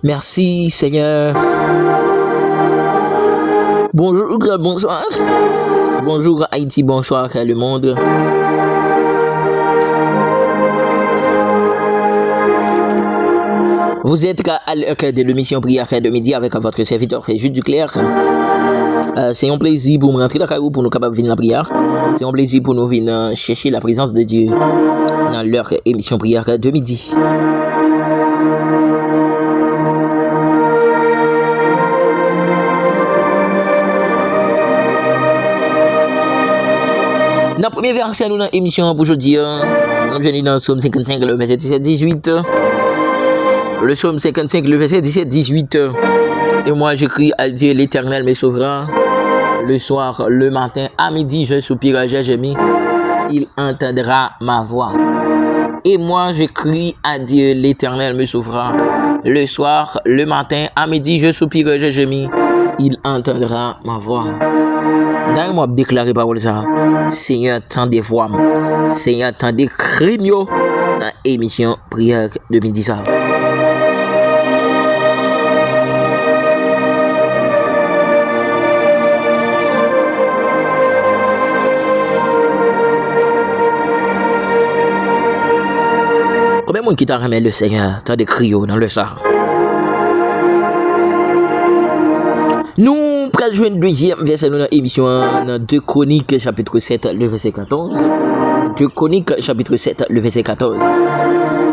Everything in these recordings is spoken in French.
Merci Seigneur. Bonjour, bonsoir. Bonjour Haïti, bonsoir le monde. Vous êtes à l'heure de l'émission Prière de midi avec votre serviteur Jules Duclerc. C'est un plaisir pour me rentrer dans la pour nous capables de venir la prière. C'est un plaisir pour nous venir chercher la présence de Dieu dans leur émission Prière de midi. Dans le premier verset, nous dans l'émission pour aujourd'hui, nous venons dans le psaume 55, le verset 17-18. Le psaume 55, le verset 17-18. Et moi, j'écris à Dieu l'Éternel, mes souverains. Le soir, le matin, à midi, je soupire, j'ai gémi. Il entendra ma voix. Et moi, j'écris à Dieu l'Éternel, mes souverains. Le soir, le matin, à midi, je soupire, j'ai gémi. Il entendra ma voix. D'ailleurs, moi, déclarer parole ça. Seigneur, tant de voix. Seigneur, tant de crimes dans l'émission Prière de midi ça. Combien de monde qui t'a remis le Seigneur, tant de crios dans le ça? Nous prenons une deuxième verset de l'émission dans 2 Chroniques chapitre 7 le verset 14. 2 Chroniques chapitre 7 le verset 14.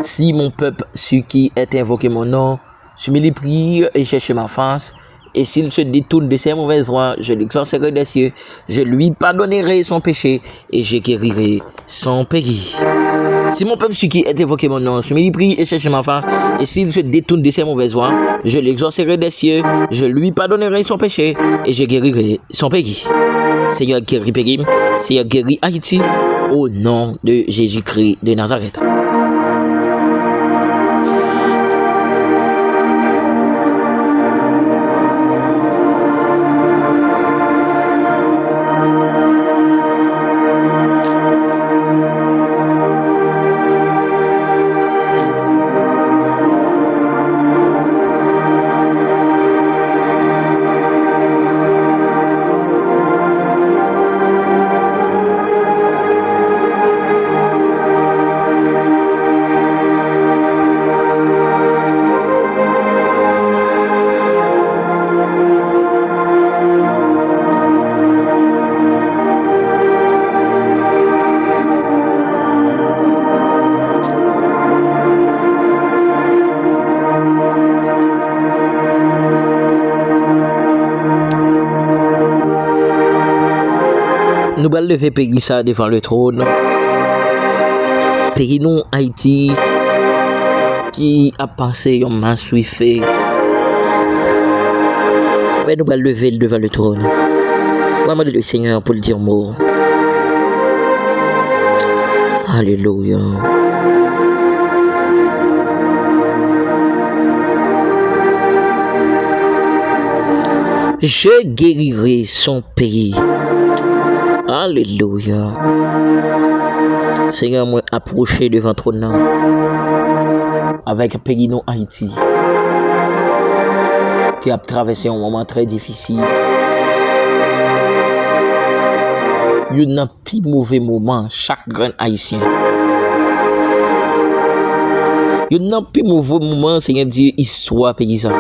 Si mon peuple, celui qui est invoqué mon nom, je me les prie et cherche ma face, et s'il se détourne de ses mauvaises voies, je l'exorcerai des cieux, je lui pardonnerai son péché et je guérirai son pays. Si mon peuple, celui qui est invoqué mon nom, je me les prie et cherche ma face, et s'il se détourne de ses mauvaises voies, je l'exorcerai des cieux, je lui pardonnerai son péché et je guérirai son pays. Seigneur guérit pays, Seigneur guérit Haïti, au nom de Jésus-Christ de Nazareth. Nous allons lever pays ça devant le trône. Pays nous Haïti qui a passé un masse fait. Mais nous allons lever devant le trône. Nous allons demander le Seigneur pour le dire mot. Alléluia. Je guérirai son pays. Alléluia. Seigneur, moi approché devant ton nom avec pays non Haïti qui a traversé un moment très difficile. Il n'y a plus mauvais moment chaque grand haïtien. Il n'y a plus mauvais moment, Seigneur Dieu, histoire paysan.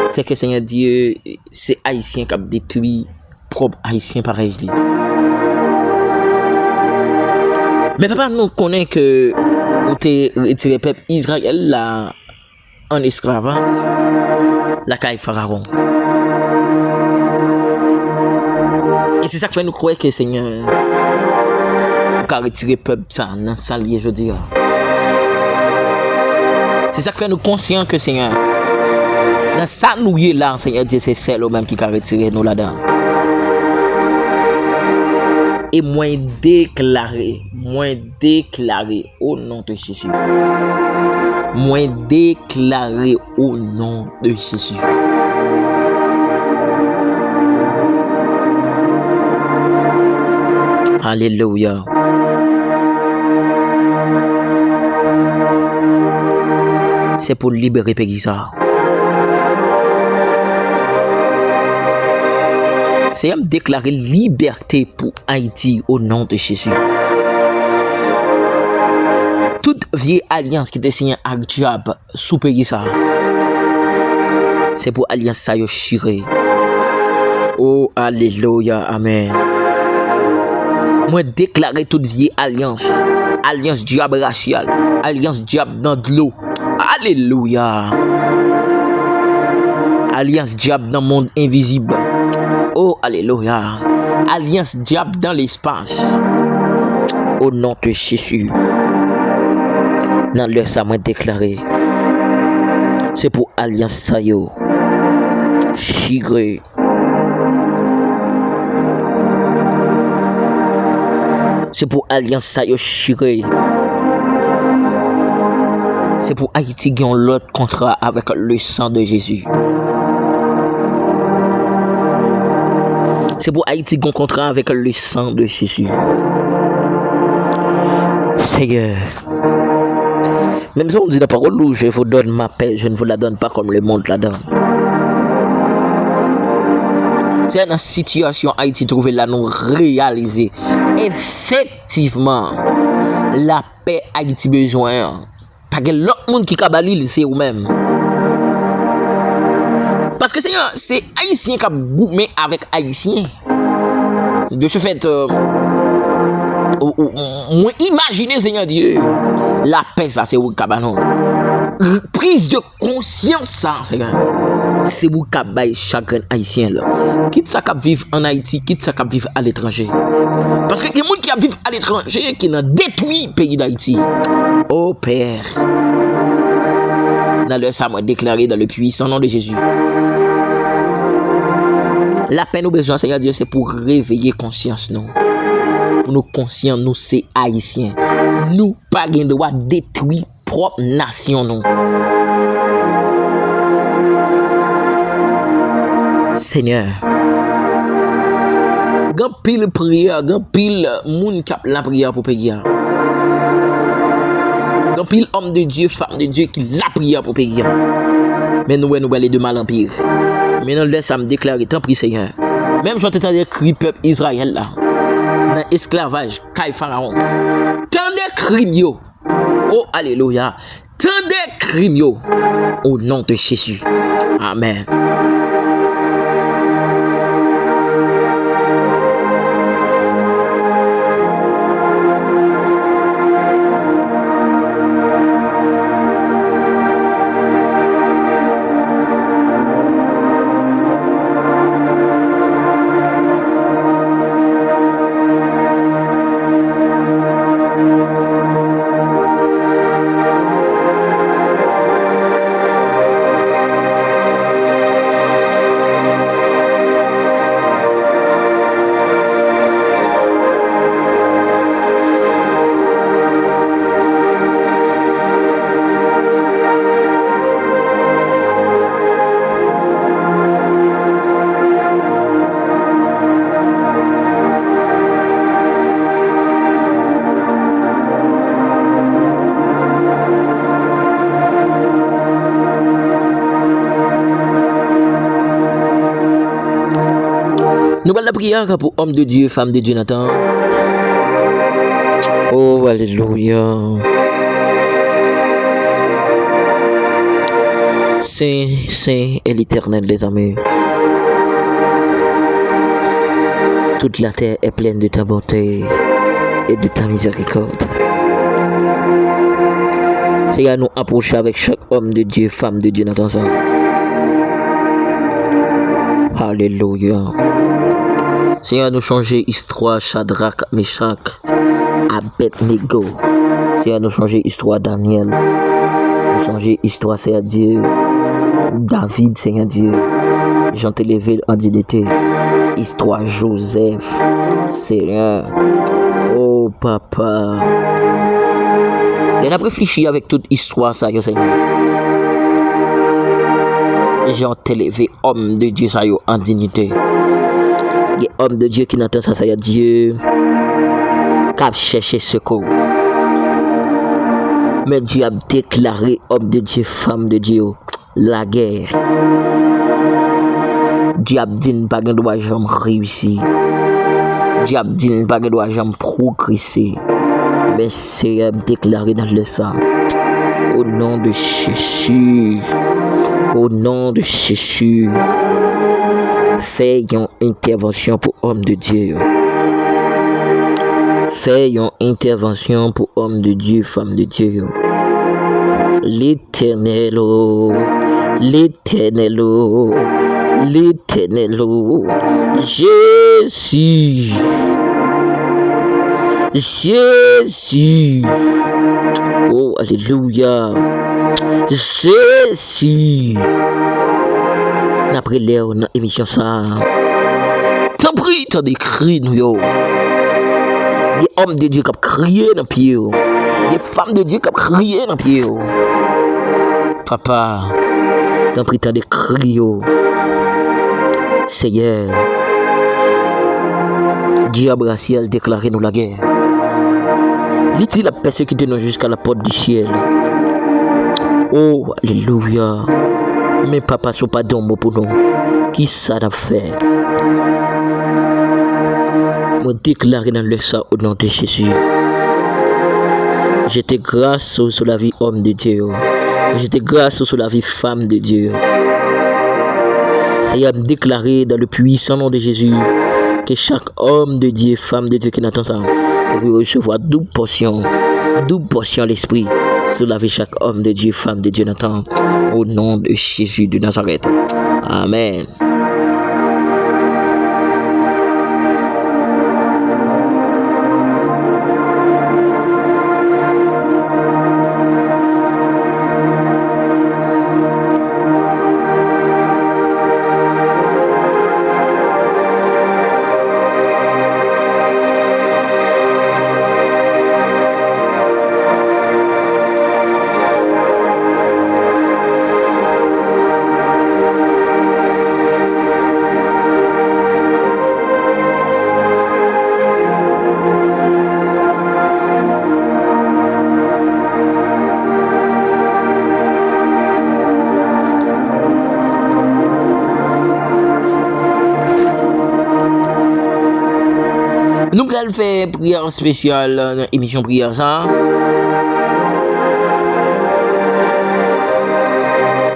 C'est que Seigneur Dieu, c'est haïtien qui a détruit propre haïtien pareil. Mais papa, nous connaissons que le peuple Israël là en esclave, la caille Pharaon. Et c'est ça qui fait nous croire que le Seigneur a retiré le peuple dans sa lié aujourd'hui. C'est ça qui fait nous conscients que le Seigneur, dans sa nouille là, le Seigneur dit c'est celle même qui a retiré nous là-dedans. Et moins déclaré au nom de Jésus. Moins déclaré au nom de Jésus. Alléluia. C'est pour libérer Pégisa. C'est à me déclarer liberté pour Haïti au nom de Jésus. Toute vieille alliance qui était signée avec diable sous Pégisa, c'est pour alliance ça yo chiré. Oh, alléluia, amen. Moi déclarer toute vieille alliance, alliance diable raciale, alliance diable dans de l'eau. Alléluia. Alliance diable dans le monde invisible. Oh, alléluia. Alliance diable dans l'espace. Au nom de Jésus. Dans l'heure ça m'a déclaré. C'est pour alliance ça yo. Chiré. C'est pour alliance ça yo chiré. C'est pour Haïti qui ont l'autre contrat avec le sang de Jésus. C'est pour Haïti qui ont contrat avec le sang de Jésus. Seigneur, même si on dit la parole, je vous donne ma paix, je ne vous la donne pas comme le monde la donne. C'est une situation Haïti trouvé là nous réaliser effectivement la paix Haïti besoin. Parce que l'autre monde qui kabalil c'est vous-même. Parce que Seigneur, c'est Haïtien qui a goûté avec Haïtien. De ce fait, imaginez Seigneur Dieu, la paix ça c'est vous kabanon. Prise de conscience ça Seigneur. C'est vous kabay chacun Haïtien là. Quitte ça qui vivre en Haïti, quitte ça qui vivre à l'étranger. Parce que les gens qui vivent à l'étranger qui ont détruit le pays d'Haïti. Oh Père. Dans le ça m'a déclaré dans le puissant nom de Jésus. La paix nous besoin Seigneur Dieu c'est pour réveiller conscience nous. Pour nous conscients nous c'est haïtiens. Nous pas gain droit détruire propre nation nous. Seigneur. Gan pile prière, gan pile moun kap la prière pour pays. Gan pile homme de Dieu, femme de Dieu qui la prière pour pays. Mais nous aller de mal en pire. Mais nous laisse à me déclarer tant pis Seigneur. Même j'entends des cris peuple Israël là. Dans esclavage, caille Pharaon. Tant de crimes yo. Oh alléluia. Tant de crimes yo. Au nom de Jésus. Amen. Nous allons la prière pour homme de Dieu, femme de Dieu, Nathan. Oh, alléluia. Saint est l'Éternel des armées. Toute la terre est pleine de ta bonté et de ta miséricorde. Seigneur, nous approcher avec chaque homme de Dieu, femme de Dieu, dans ça. Alléluia. Seigneur, nous changer histoire Shadrach, Meshach, Abednego. Seigneur, nous changer histoire Daniel. Nous changer histoire, Seigneur Dieu. David, Seigneur Dieu. Jean t'élevé en dignité. Histoire Joseph. Seigneur. Oh, papa. Il a réfléchi avec toute histoire, ça, Seigneur. Jean t'élevé, homme de Dieu, ça, en dignité. Il y a homme de Dieu qui n'entend ça, Seigneur Dieu. Cap chercher secours. Mais Dieu a déclaré, homme de Dieu, femme de Dieu, la guerre. Dieu a dit, pas de droit, j'aime réussir. Dieu a dit, pas de droit, j'aime progresser. Mais c'est déclaré dans le sang. Au nom de Jésus. Au nom de Jésus. Fais une intervention pour homme de Dieu. Fais une intervention pour homme de Dieu, femme de Dieu. L'Éternel, l'Éternel, l'Éternel, Jésus, Jésus, oh alléluia, Jésus. Après l'air, dans l'émission ça, t'as pris, t'as des cris, nous yo. Des hommes de Dieu qui ont crié dans le pied. Des femmes de Dieu qui ont crié dans le pied. Papa, t'as pris tant de cris. Seigneur, Dieu a brassé à déclarer nous la guerre. Il a persécuté nous jusqu'à la porte du ciel. Oh, alléluia. Mais papa, ce n'est pas d'un mot pour nous. Qui ça a fait? Me déclarer dans le sang au nom de Jésus. J'étais grâce sur la vie homme de Dieu. J'étais grâce sur la vie femme de Dieu. Seigneur, me déclarer dans le puissant nom de Jésus que chaque homme de Dieu, femme de Dieu qui n'entend ça, peut recevoir double portion l'esprit sur la vie chaque homme de Dieu, femme de Dieu n'entend. Au nom de Jésus de Nazareth. Amen. Nous allons faire prière spéciale dans l'émission prière ça.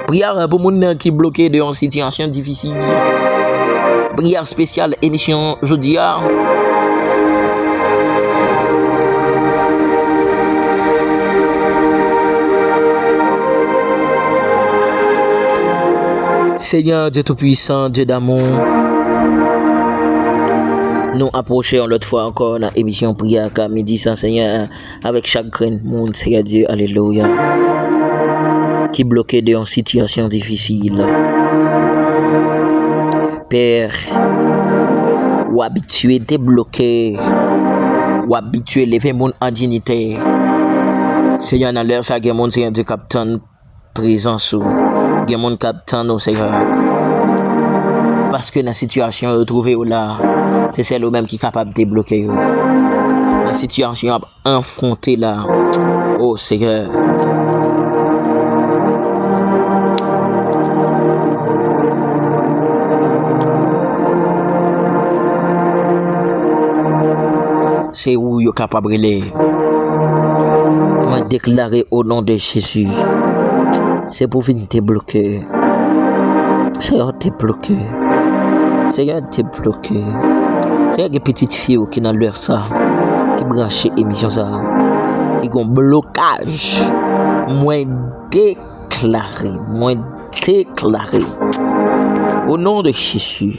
Prière pour les gens qui sont bloqués dans une situation difficile. Prière spéciale émission jeudi. Seigneur Dieu Tout-Puissant, Dieu d'amour. Nous approchons l'autre fois encore dans l'émission prière qu'à midi sans Seigneur avec chaque grain de monde, Seigneur Dieu, alléluia, qui bloqué dans une situation difficile. Père, ou habitué de bloquer, ou habitué de lever mon en dignité. Seigneur, dans l'heure ça, il y a mon Seigneur Dieu capitaine présence, il y a mon capitaine, Seigneur. Parce que dans la situation retrouvée là, c'est celle même qui est capable de débloquer. La situation affrontée là, oh Seigneur. C'est où vous êtes capable de aller. Moi déclarer au nom de Jésus. C'est pour venir te bloquer. Seigneur, t'es bloqué. Seigneur, t'es bloqué. Seigneur, des petites filles qui dans leur ça, qui branchent émission ça, qui ont blocage. Moi déclaré. Au nom de Jésus.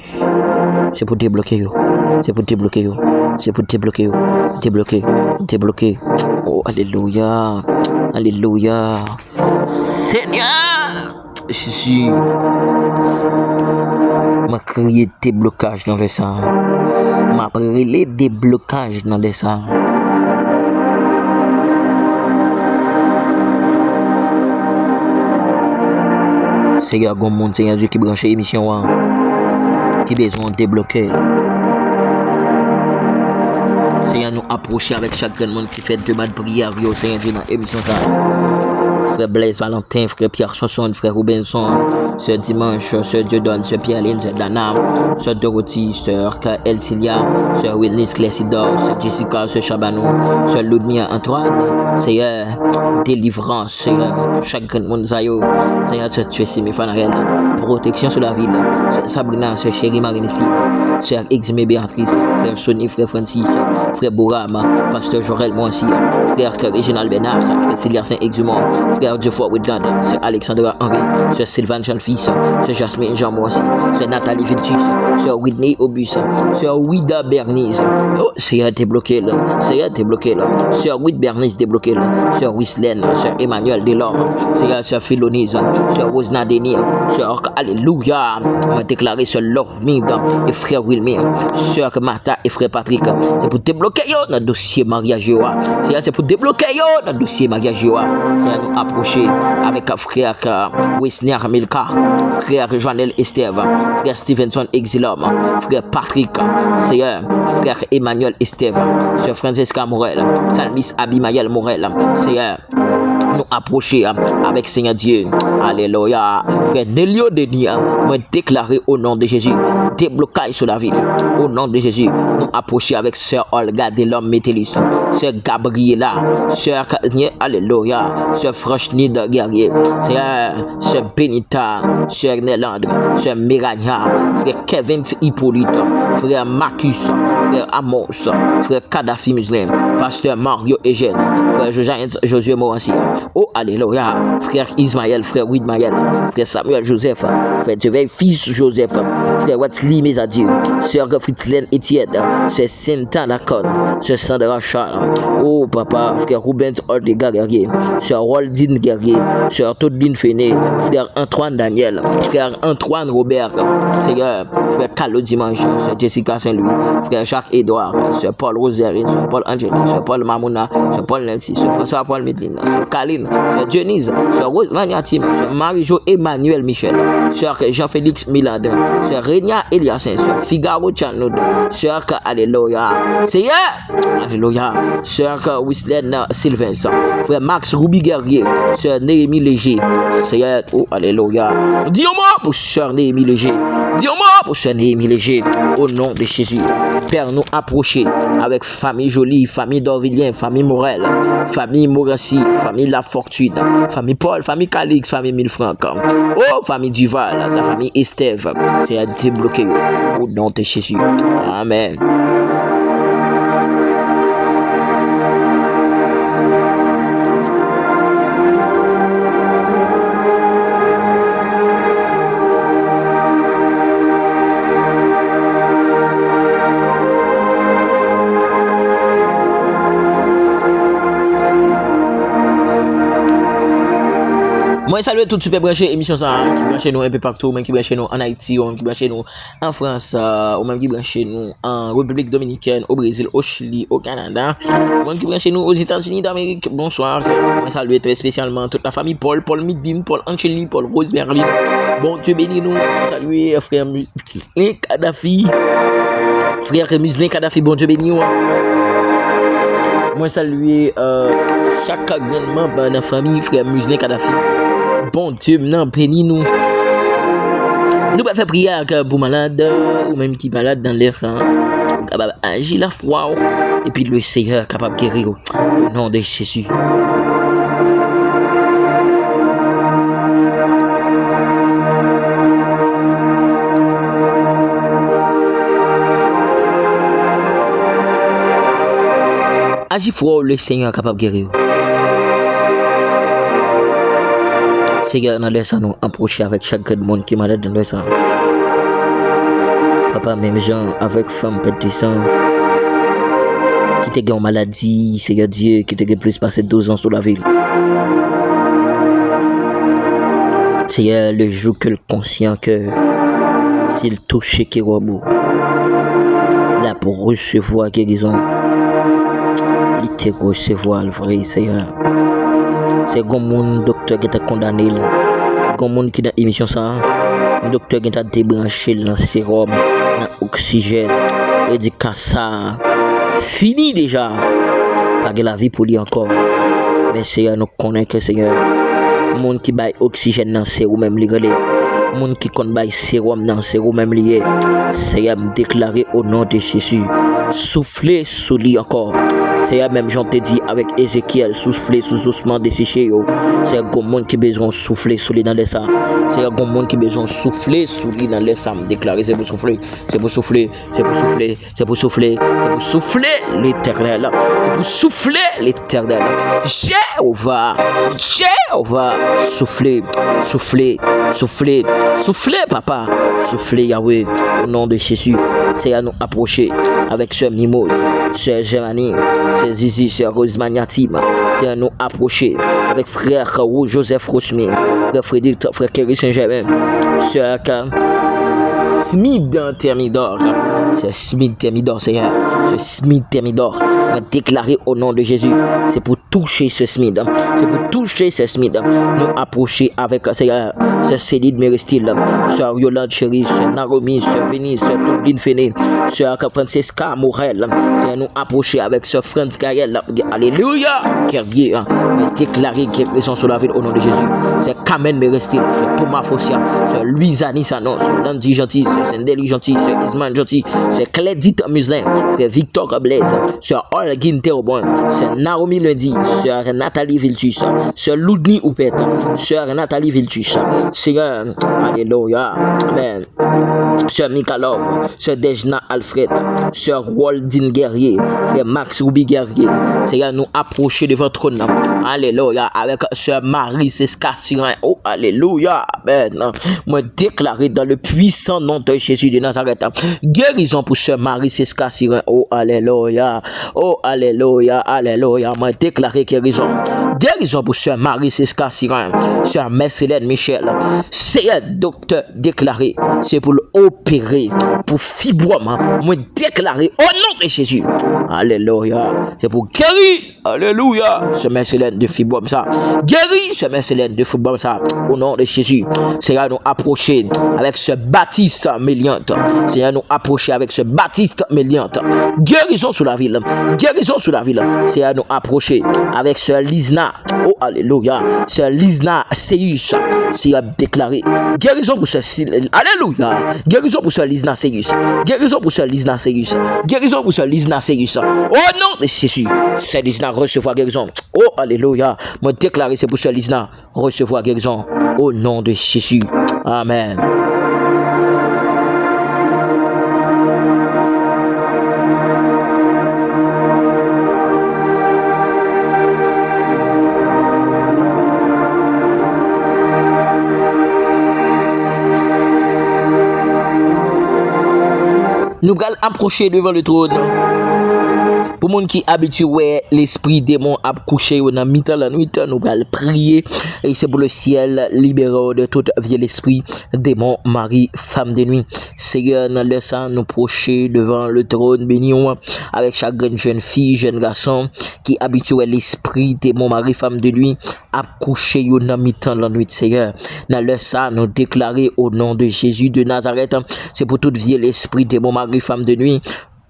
C'est pour débloquer yo. Débloquer. Oh, alléluia. Seigneur, Jésus. M'a créé des blocages dans le sang. M'a créé des blocages dans le sang. Seigneur, bon monde, Seigneur Dieu qui branche l'émission, qui besoin de débloquer. Seigneur, nous approcher avec chaque grand monde qui fait demande prière, Seigneur Dieu, dans l'émission. Frère Blaise Valentin, frère Pierre Chanson, frère Robinson, sœur Dimanche, sœur Dieudonne, sœur Pierre-Aline, sœur Dana, sœur Dorothy, sœur Elcilia, sœur Wilnis Clessidor, sœur Jessica, sœur Chabanou, sœur Ludmia Antoine, Seigneur, délivrance, Seigneur, chaque grand monde, Seigneur, tu es semi-fanarel, protection sur la ville, sœur Sabrina, sœur Chérie Marie Nestlé, sœur Eximé Béatrice, frère Sonny, frère Francis, frère Bourama, pasteur Jorel Moissi, frère Réginald Bénard, frère Célia Saint-Exumont, frère Geoffroy Woodland, sœur Alexandra Henry, sœur Sylvain Jalfis, sœur Jasmine Jean Moissi, sœur Nathalie Viltus, sœur Whitney Obus, sœur Wida Bernice, oh, Seigneur débloqué là, sœur Wid Bernice débloqué là, sœur Wislaine, sœur Emmanuel Delors, sœur Philonise, sœur Rosna Denir, sœur Alléluia, m'a déclaré sœur Lormide et frère Wilmer, sœur Martha et frère Patrick, c'est pour débloquer notre dossier mariage, c'est pour débloquer notre dossier mariage, c'est nous approcher avec frère Wesner Milka, frère Joannel Esteve, frère Stevenson Exilum, frère Patrick, Seigneur, frère Emmanuel Esteve, sœur Francesca Morel, Salmis Abimaël Morel, Seigneur, nous approcher avec Seigneur Dieu, alléluia, frère Nelio Denia, moi déclaré au nom de Jésus, déblocage sur la vie, au nom de Jésus, nous approcher avec sœur Olga de l'homme Métélis, sœur Gabriela, sœur alléluia, sœur Froshnid Guerrier, sœur Benita, sœur Nélandre, sœur Mirania, frère Kevin Hippolyte, frère Marcus, frère Amos, frère Kadhafi Muslim, pasteur Mario Eugène, frère Josué Morancy, oh alléluia, frère Ismaël, frère Widmaël, frère Samuel Joseph, frère Jeveil fils Joseph, frère Watsli Mesadieu, sœur Fritzlen Etienne, sœur Cynthia Lacon, sœur Sandra Charles, oh papa, frère Rubens Oldega Guerrier, sœur Waldine Guerrier, sœur Todeline Féné, frère Antoine Daniel, frère Antoine Robert, Seigneur, frère Carlo Dimanche, sœur Jessica Saint-Louis, frère Jacques Edouard, sœur Paul Roserine, sœur Paul Angeli, sœur Paul Mamouna, sœur Paul Nancy, sœur François Paul Medline, sœur Kaline, sœur Dionise, sœur Rose Magnatim, sœur Marie-Jo Emmanuel Michel, sœur Jean-Félix Milad, sœur Régna Eliassin, sœur Figaro Chanoud, sœur Alléluia, Seigneur, alléluia, sœur Wislaine Sylvain, frère Max Ruby Guerrier, sœur Néhémie Léger, Seigneur, oh alléluia, dis-moi pour sœur Néhémie Léger, dis-moi pour sœur Néhémie Léger, au nom de Jésus, Père, nous approcher avec famille Jolie, famille d'Orvilien, famille Morel, famille Morassi, famille La Fortune, famille Paul, famille Calix, famille Millefranc, oh famille Duval, la famille Estève, c'est à débloquer au nom de Jésus, amen. Moi, salut tout super branché, émission ça, qui branche nous un peu partout, même qui branche nous en Haïti, ou même qui branche nous en France, ou même qui branche nous en République Dominicaine, au Brésil, au Chili, au Canada, ou même qui branche nous aux États-Unis d'Amérique. Bonsoir, moi salut très spécialement toute la famille Paul Midine, Paul Angeli, Paul Rose Merlin. Bon Dieu bénis nous, salut frère Muslin Kadhafi, frère Muslin Kadhafi, bon Dieu bénis. Moi saluer chaque grand membre de la famille frère Muslin Kadhafi. Bon Dieu, maintenant bénis nous. Nous allons faire prière pour malade ou même qui malade dans l'air sang. Capable agir la foi et puis le Seigneur capable de guérir au nom de Jésus. Agis foi le Seigneur capable de guérir. Seigneur, dans le sang, nous approcher avec chaque monde qui est malade dans le sang. Papa, même gens avec femme, pète de sang, qui te en maladie, Seigneur Dieu, qui te plus passé 12 ans sur la ville. Seigneur, le jour que le conscient que s'il touche Kérobo, là pour recevoir guérison, il te recevoir le vrai, Seigneur. C'est comme mon docteur qui t'a condamné, comme mon qui dans l'émission ça, le docteur qui t'a débranché dans le sérum, dans l'oxygène, il dit que ça fini déjà, pas de la vie pour lui encore. Mais Seigneur, nous connaissons que Seigneur, le monde qui baille oxygène dans le sérum même les relais. Moun qui compte bail sérum dans sérum même lié, Seigneur me déclarer au nom de Jésus, souffler sous lui encore. Seigneur même j'en te dit avec Ézéchiel, souffler sous ossements desséchés yo. C'est un monde qui besoin souffler sous lui dans les ça. C'est un monde qui besoin souffler sous lui dans les ça. Me déclarer c'est pour souffler, c'est pour souffler, c'est pour souffler, c'est pour souffler, c'est pour souffler l'Éternel, c'est pour souffler l'Éternel. Jéhovah, souffler, souffler, souffler. Soufflez, papa. Soufflez, Yahweh. Au nom de Jésus. C'est à nous approcher avec ce Mimose, ce Germanie, ce Zizi, ce Rose Magnatim. C'est à nous approcher avec frère Joseph Rosmi, frère Frédéric, frère Kerry Saint-Germain, ce Smith Thermidor. C'est Smith Thermidor, Seigneur. Ce Smith Thermidor. Déclaré au nom de Jésus. C'est pour toucher ce Smith. C'est pour toucher ce Smith. Nous approcher avec Seigneur. Ce Céline Méristil. Ce Yolande Chéri. Ce Naromi. Ce Vénis. Ce Dublin Féné. Ce Francesca Morel. C'est nous approcher avec ce Franz Gaël. Alléluia. Guerrier. Déclaré guérison sur la ville au nom de Jésus. C'est Kamen Méristil. Ce Thomas Fossia. Ce Louisani Sanon. Ce Landy Gentil. Ce Sendeli Gentil. Ce Isman Gentil. Ce Clédit Muslin. Ce Victor Blaise. Ce Olguin Théobon, c'est Naomi Lundi, sœur Nathalie Viltus, sœur Loudni Oupet, sœur Nathalie Viltus, Seigneur, Alléluia, Amen, sœur Mikalov, sœur Dejna Alfred, sœur Waldine Guerrier, frère Max Ruby Guerrier, Seigneur, nous approcher de votre trône, Alléluia, avec sœur Marie Seska Sirin, oh, Alléluia, Amen, moi déclaré dans le puissant nom de Jésus de Nazareth, guérison pour sœur Marie Seska Sirin, oh, Alléluia, oh, alléluia, alléluia, moi déclaré guérison. Guérison pour sœur Marie Seska Sirin, sœur Mercélène Michel. C'est un docteur déclaré, c'est pour l'opérer, pour fibrome. Moi déclaré au nom de Jésus. Alléluia, c'est pour guérir. Alléluia, ce Mercélène de fibrome ça. Guérir ce Mercélène de fibrome ça. Au nom de Jésus. C'est à nous approcher avec ce Baptiste Méliante. C'est à nous approcher avec ce Baptiste Méliante. Guérison sur la ville. Guérison sur la ville, c'est à nous approcher avec ce Lisna, oh alléluia, ce Lisna Seus, c'est à déclarer guérison pour ce alléluia, guérison pour ce Lisna Seus, guérison pour ce Lisna Seus, guérison pour ce Lisna Seus, au nom de Jésus, c'est Lisna recevoir guérison, oh alléluia, moi déclarer c'est pour ce Lisna recevoir guérison, au nom de Jésus, amen. Nous allons approcher devant le trône. Pour les gens qui habituent l'esprit démon à coucher dans mi-temps la nuit, nous allons prier. Et c'est pour le ciel libéré de tout vieil esprit démon, Marie, femme de nuit. Seigneur, dans le sang, nous procher devant le trône béni avec chaque jeune fille, jeune garçon qui habitue l'esprit démon, Marie, femme de nuit à coucher dans mi-temps la nuit, Seigneur. Dans le sang, nous déclarer au nom de Jésus de Nazareth. C'est pour tout vieil esprit démon, Marie, femme de nuit.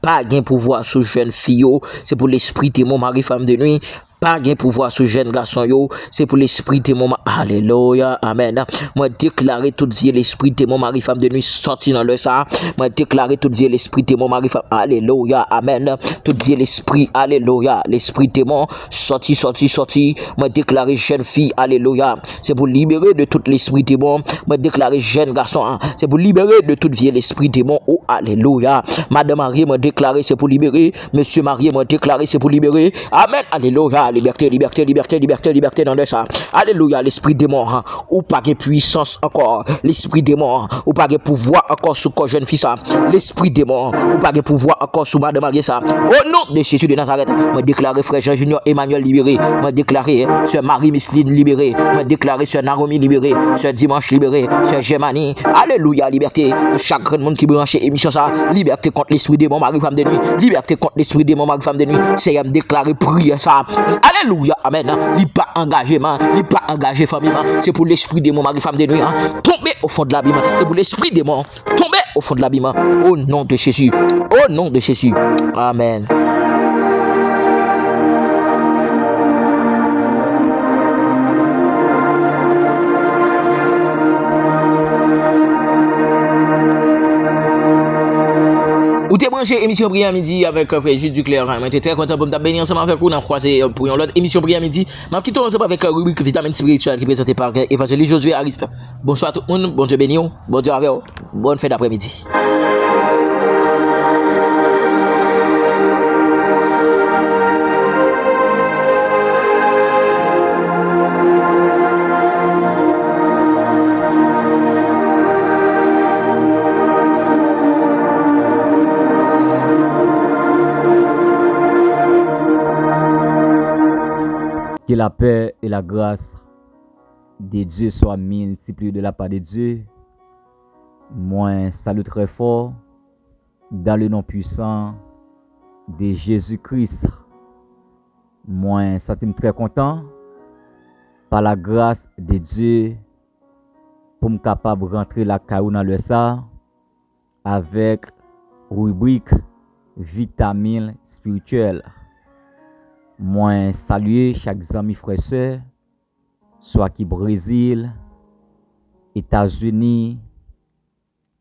Pas gain pouvoir sur jeune fille, c'est pour l'esprit de mon mari, femme de nuit. Pas gain pouvoir sur jeune garçon, c'est pour l'esprit de mon mari. Alléluia, amen. Moi déclarer toute vie l'esprit de mon mari, femme de nuit, sorti dans le sang. Moi déclarer toute vie l'esprit de mon mari, femme. Alléluia, amen. Toute vie l'esprit, alléluia. L'esprit de mon sorti. Moi déclarer jeune fille, alléluia. C'est pour libérer de tout l'esprit de mon. Moi déclarer jeune garçon, c'est pour libérer de toute vie l'esprit de mon. Oh, alléluia. Madame Marie m'a déclaré, c'est pour libérer. Monsieur Marie m'a déclaré, c'est pour libérer. Amen, alléluia. liberté, liberté, liberté, liberté, liberté dans le ça. Alléluia, l'esprit démon, ou pas de puissance encore. L'esprit démon, ou pas de pouvoir encore sur quoi jeune fille ça. L'esprit démon, ou pas de pouvoir encore sur madame Marie ça. Au nom de Jésus de Nazareth, me déclarer frère Jean Junior Emmanuel libéré, me déclarer sœur Marie Micheline libéré, me déclarer sœur Naomi libéré, sœur Dimanche libéré, sœur Germanie. Alléluia, liberté. Chaque grand monde qui branche émission ça, liberté contre l'esprit démon, mari femme de nuit, liberté contre l'esprit démon, mari femme de nuit. C'est me déclarer prière ça. Alléluia, amen. Il pas engagement, il pas engagé famille, c'est pour l'esprit démon, mari femme de nuit. Tomber au fond de l'abîme, c'est pour l'esprit démon. Tomber au fond de l'abîme. Au nom de Jésus. Au nom de Jésus. Amen. Ou t'es branché émission Prière Midi avec frère Jules Duclerc. Je suis très content pour me bénir ensemble avec vous. On a croisé pour une autre émission Prière Midi. Ma petite ensemble avec rubrique Vitamine spirituelle qui est présentée par Évangéliste Josué Ariste. Bonsoir tout le monde. Bon Dieu béni. Bon Dieu avec vous. Bonne fête d'après-midi. Que la paix et la grâce de Dieu soient multipliées de la part de Dieu. Moi, salue très fort dans le nom puissant de Jésus-Christ. Moi, suis très content par la grâce de Dieu pour me capable de rentrer la caillou dans le ça avec rubrique vitamine spirituelle. Moi, saluer chaque ami frère sœur, soit qui Brésil, États-Unis,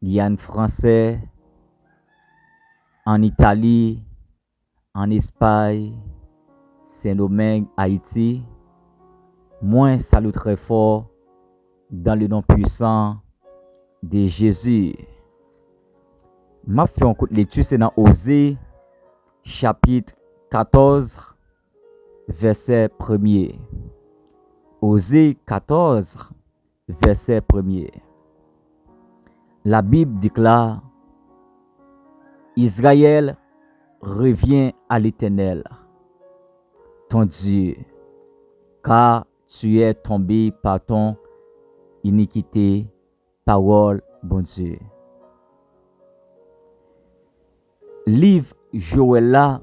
Guyane français, en Italie, en Espagne, Saint-Domingue, Haïti. Moi, salue très fort dans le nom puissant de Jésus. Ma fait un coup de lecture, c'est dans Osée, chapitre 14. Verset 1er. Osée 14, verset 1er. La Bible déclare: Israël revient à l'Éternel, ton Dieu, car tu es tombé par ton iniquité, parole, bon Dieu. Livre Joël là,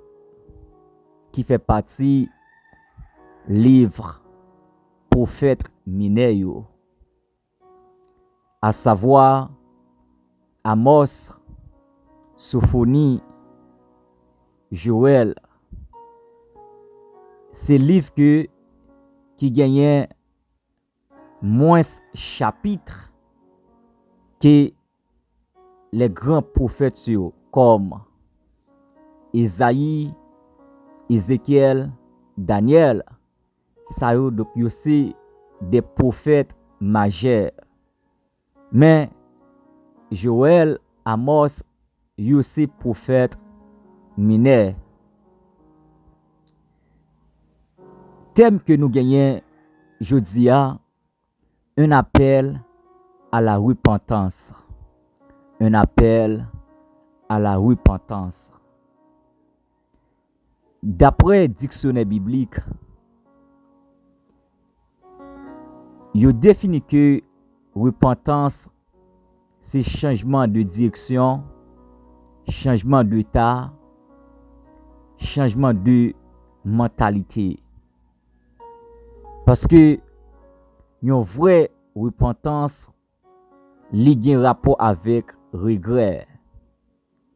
qui fait partie livre prophète Mineyo, à savoir Amos, Sophonie, Joël. C'est livre qui gagnait moins chapitres que les grands prophètes comme Isaïe, Ézéchiel, Daniel. Ça y est, donc aussi des prophètes majeurs. Mais Joël, Amos, y aussi prophètes mineurs. Thème que nous gagnons aujourd'hui, un appel à la repentance. Un appel à la repentance. D'après le dictionnaire biblique, il définit que repentance, c'est changement de direction, changement d'état, changement de mentalité. Parce que une vraie repentance liée un rapport avec regret,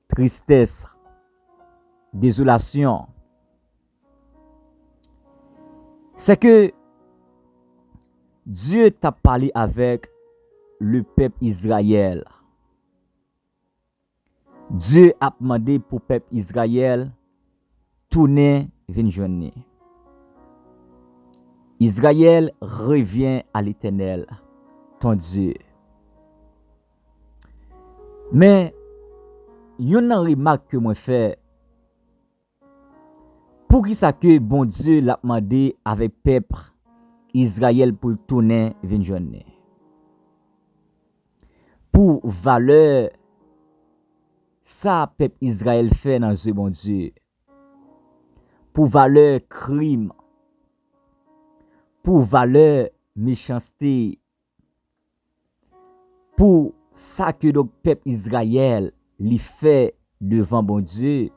tristesse, désolation. C'est que Dieu t'a parlé avec le peuple Israël. Dieu a demandé pour le peuple Israël tourner vers une journée. Israël revient à l'Éternel, ton Dieu. Mais il y a une remarque que moi fais Pour qui ça que bon Dieu l'a demandé avec peuple Israël pour tourner vinn journée. Pour valeur ça peuple Israël fait dans ce bon Dieu. Pour valeur crime, pour valeur méchanceté, pour ça que le peuple Israël lui fait devant bon Dieu.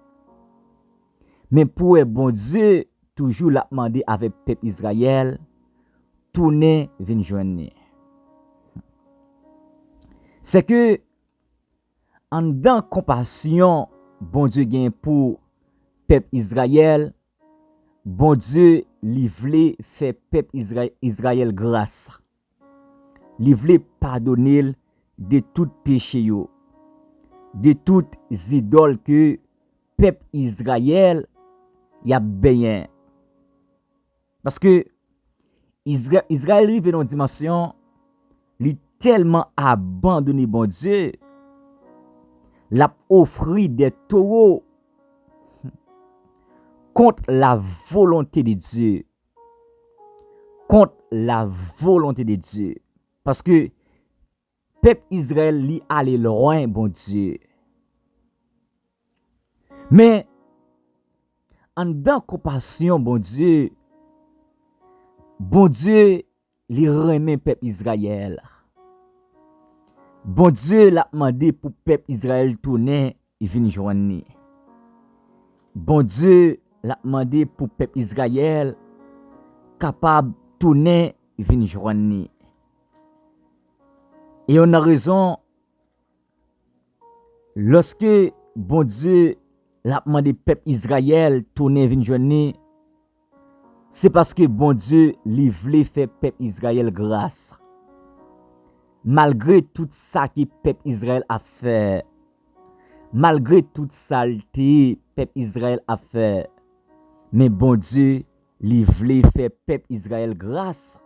Mais pour bon Dieu, toujours l'a demandé avec peuple Israël, tourner vinn journée. C'est que en dans compassion, bon Dieu gagne pour peuple Israël, bon Dieu li vle fait peuple Israël grâce. Li vle pardonner de tout péché yo, de toutes idoles que peuple Israël y a bien. Parce que Israël arrive dans une dimension, li tellement abandonné bon Dieu, l'a offert des taureaux contre la volonté de Dieu. Contre la volonté de Dieu. Parce que peuple Israël li allé loin bon Dieu. Mais en dans compassion bon Dieu li remet peuple Israël. Bon Dieu l'a demandé pour peuple Israël tourner et venir joindre. Bon Dieu l'a demandé pour peuple Israël capable de tourner et venir joindre. Et on a raison lorsque bon Dieu l'a demandé peuple Israël tourner et venir joindre, c'est parce que bon Dieu li vle fait peuple Israël grâce. Malgré tout ça que peuple Israël a fait, malgré toute saleté peuple Israël a fait, mais bon Dieu li vle fait peuple Israël grâce.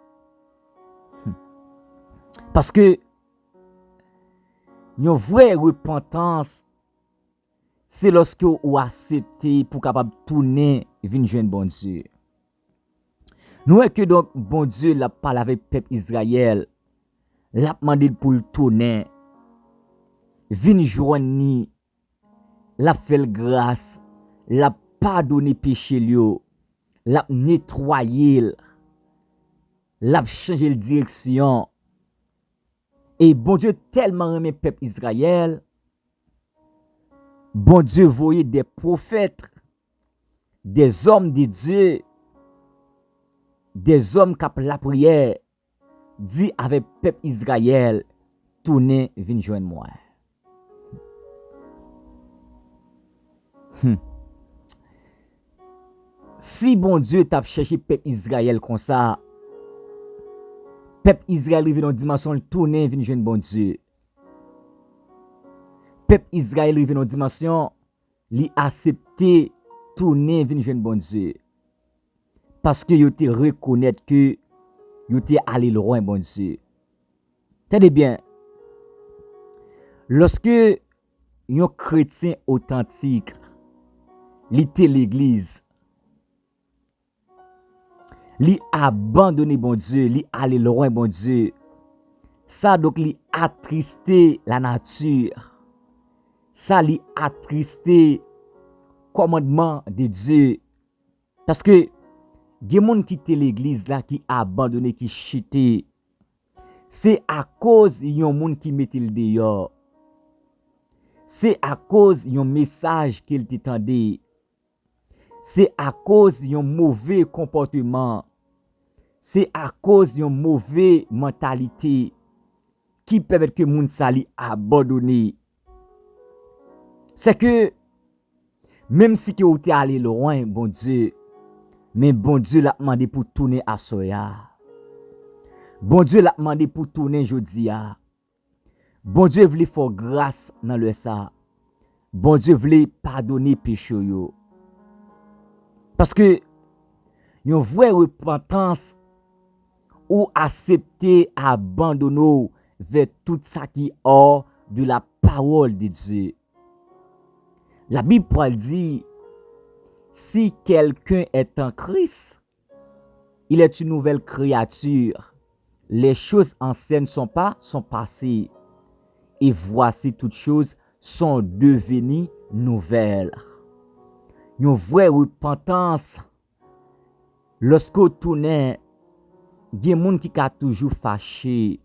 Parce que une vraie repentance, c'est lorsque vous acceptez pour capable tourner venir joindre bon Dieu. Nous voyons que donc bon Dieu l'a parlé avec peuple Israël, l'a demandé pour le tourner, venir joindre, l'a fait grâce, l'a pardonné péché lui, l'a nettoyé, l'a changé de direction. Et bon Dieu tellement aimé peuple Israël, bon Dieu voyait des prophètes, des hommes de Dieu, des hommes qui ont la prière, dit avec peuple Israël, tournez, venez joindre moi. Si bon Dieu t'a cherché peuple Israël comme ça, peuple Israël arrive dans une dimension, tournez, venez joindre bon Dieu. Peuple Israël arrive dans une dimension, li accepter, tourner, venir joindre bon Dieu. Parce que yo te reconnaître que yo te allé loin bon Dieu. Tenez bien. Lorsque un chrétien authentique li te l'église, li abandonné bon Dieu, li allé loin bon Dieu. Ça donc li attristé la nature. Ça li attristé commandement de Dieu. Parce que gen moun qui te l'église là qui abandonné qui chité, c'est à cause yon moun qui mette le dehors. C'est à cause yon message qu'il t'entendait. C'est à cause yon mauvais comportement. C'est à cause yon mauvais mentalité qui permet que moun sali abandonné. C'est que même si que ou t'es allé loin bon Dieu, mais bon Dieu l'a demandé pour tourner à soya. Bon Dieu l'a demandé pour tourner jodia. Bon Dieu voulait faire grâce dans le ça. Bon Dieu voulait pardonner péché yo. Parce que yon vraie repentance ou accepter abandonner vers tout ça qui est hors de la parole de Dieu. La Bible dit Si quelqu'un est en Christ, il est une nouvelle créature. Les choses anciennes sont passées. Et voici toutes choses sont devenues nouvelles. Une vraie repentance, lorsque vous tournez, il y a des gens qui sont toujours fâchés.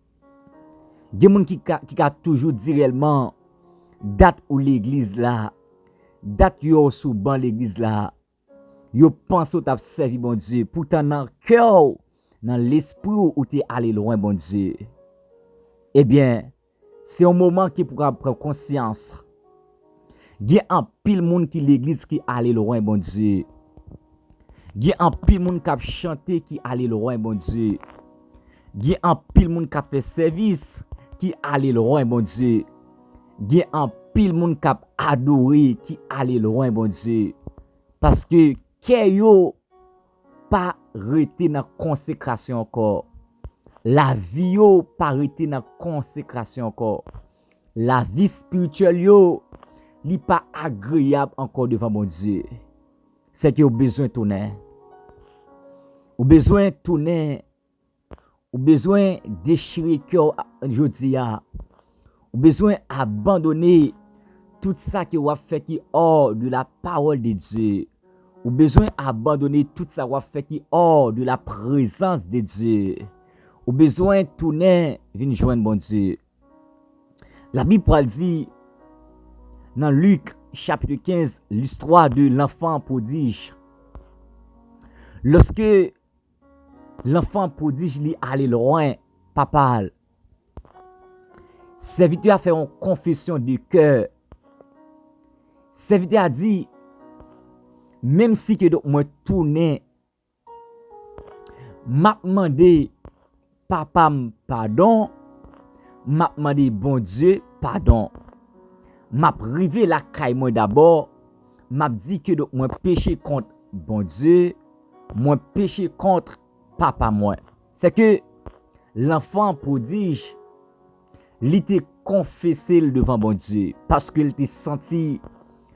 Il y a des gens qui sont toujours dit réellement, date où l'église là, date où sous ban l'église là, yo pense que tu as servi bon Dieu, pourtant dans le cœur, dans l'esprit où tu es allé loin bon Dieu. Eh bien, c'est un moment qui pourra prendre conscience. Il y a un pile monde qui l'église qui allé loin bon Dieu. Il y a un pile monde qui a chanté qui allé loin bon Dieu. Il y a un pile monde qui a fait service qui allé loin bon Dieu. Il y a un pile monde qui a adoré qui allé loin bon Dieu. Parce que yo pas rete dans consécration encore. La vie yo pas rete dans consécration encore. La vie spirituelle yo li pas agréable encore devant mon Dieu. C'est que vous besoin de tourner. Ou besoin de tourner. Ou besoin de déchirer cœur jodi a. Ou besoin abandonner tout ça que vous fait qui hors de la parole de Dieu. Ou besoin abandonner tout ça que vous fait qui hors de la présence de Dieu. Ou besoin tourner venir joindre bon Dieu. La Bible dit dans Luc chapitre 15, l'histoire de l'enfant prodige. Lorsque l'enfant prodige lui allait loin, papa, serviteur a fait une confession de cœur. Serviteur a dit, même si que moi tourne, m'a demandé papa pardon, m'a demandé bon Dieu pardon. M'a privé la caille moi d'abord, m'a dit que moi péché contre bon Dieu, moi péché contre papa moi. C'est que l'enfant prodige, il était confessé devant bon Dieu parce qu'il était senti,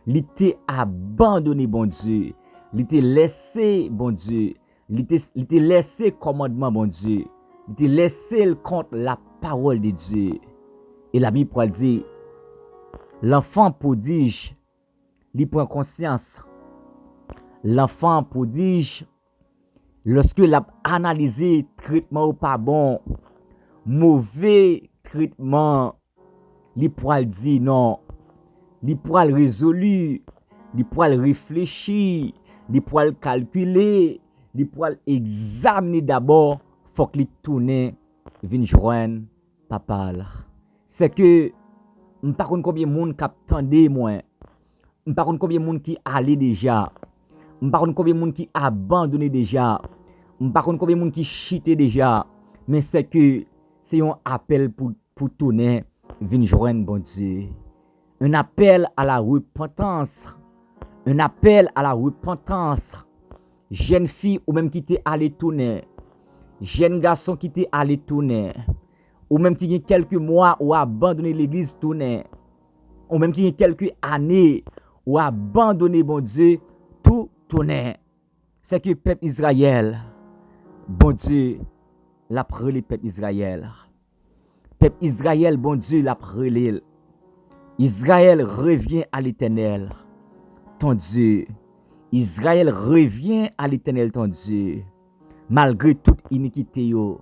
il était abandonné bon Dieu, il était laissé bon Dieu, il était laissé commandement bon Dieu, il était laissé contre la parole de Dieu. Et la Bible dit, l'enfant prodige, il prend conscience. L'enfant prodige, lorsque il a analysé traitement ou pas bon, mauvais traitement, il pourra dire non, il pourra résolu, il pourra réfléchir, il pourra calculer, il pourra examiner d'abord, faut qu'il tourne, vienne joindre papa là. C'est que je ne sais pas combien de monde qui attendait moi. Je ne sais pas combien de monde qui allait déjà. Je ne sais pas combien de monde qui abandonné déjà. Je ne sais pas combien de monde qui chitait déjà. Mais c'est que c'est un appel pour tourner, venir joindre bon Dieu. Un appel à la repentance. Un appel à la repentance. Jeune fille ou même qui t'est allé tourner. Jeune garçon qui t'est allé tourner. Ou même qui y a quelques mois ou abandonné l'église tourner. Ou même qui y a quelques années ou abandonné bon Dieu tout tourner. C'est que peuple Israël, bon Dieu, l'a prélé peuple Israël. Peuple Israël, bon Dieu, l'a prélé. Israël revient à l'Éternel, ton Dieu. Israël revient à l'Éternel, ton Dieu. Malgré toute iniquité yo.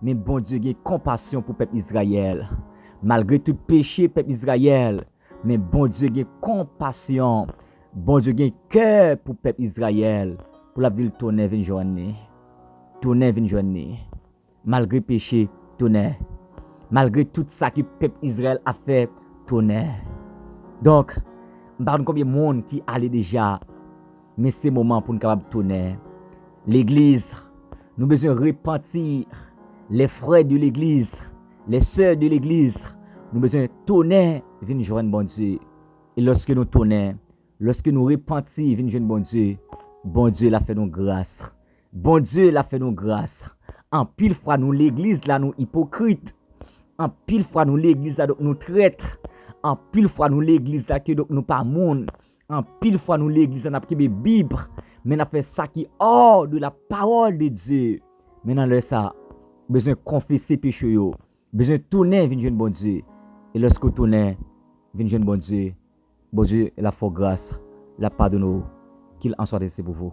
Mais bon Dieu a compassion pour peuple Israël. Malgré tout péché peuple Israël, mais bon Dieu a compassion. Bon Dieu a cœur pour peuple Israël. Pour la ville tourner vinn journée. Tourner vinn journée. Malgré péché, tourner. Malgré tout ça que peuple Israël a fait, tourner. Donc, je ne sais pas combien de monde qui allait déjà, mais c'est le moment pour nous capable tourner. L'église, nous besoin repentir. Les frères de l'église, les sœurs de l'église, nous besoin tourner, venir joindre bon Dieu. Et lorsque nous tournons, lorsque nous repentons, venir joindre bon Dieu l'a fait nous grâce. Bon Dieu l'a fait nous grâce. En pile fois nous l'église là nous hypocrites. En pile fois nous l'église là nous traîtres. En pile fois nous l'église là que nous pas monde. En pile fois nous l'église n'a pas Bible, mais n'a fait ça qui hors de la parole de Dieu. Maintenant là ça besoin confesser péché yo, besoin tourner venir bon Dieu. Et lorsque vous tournez venir bon Dieu, la force grâce, la pardonne, qu'il en soit ainsi pour vous.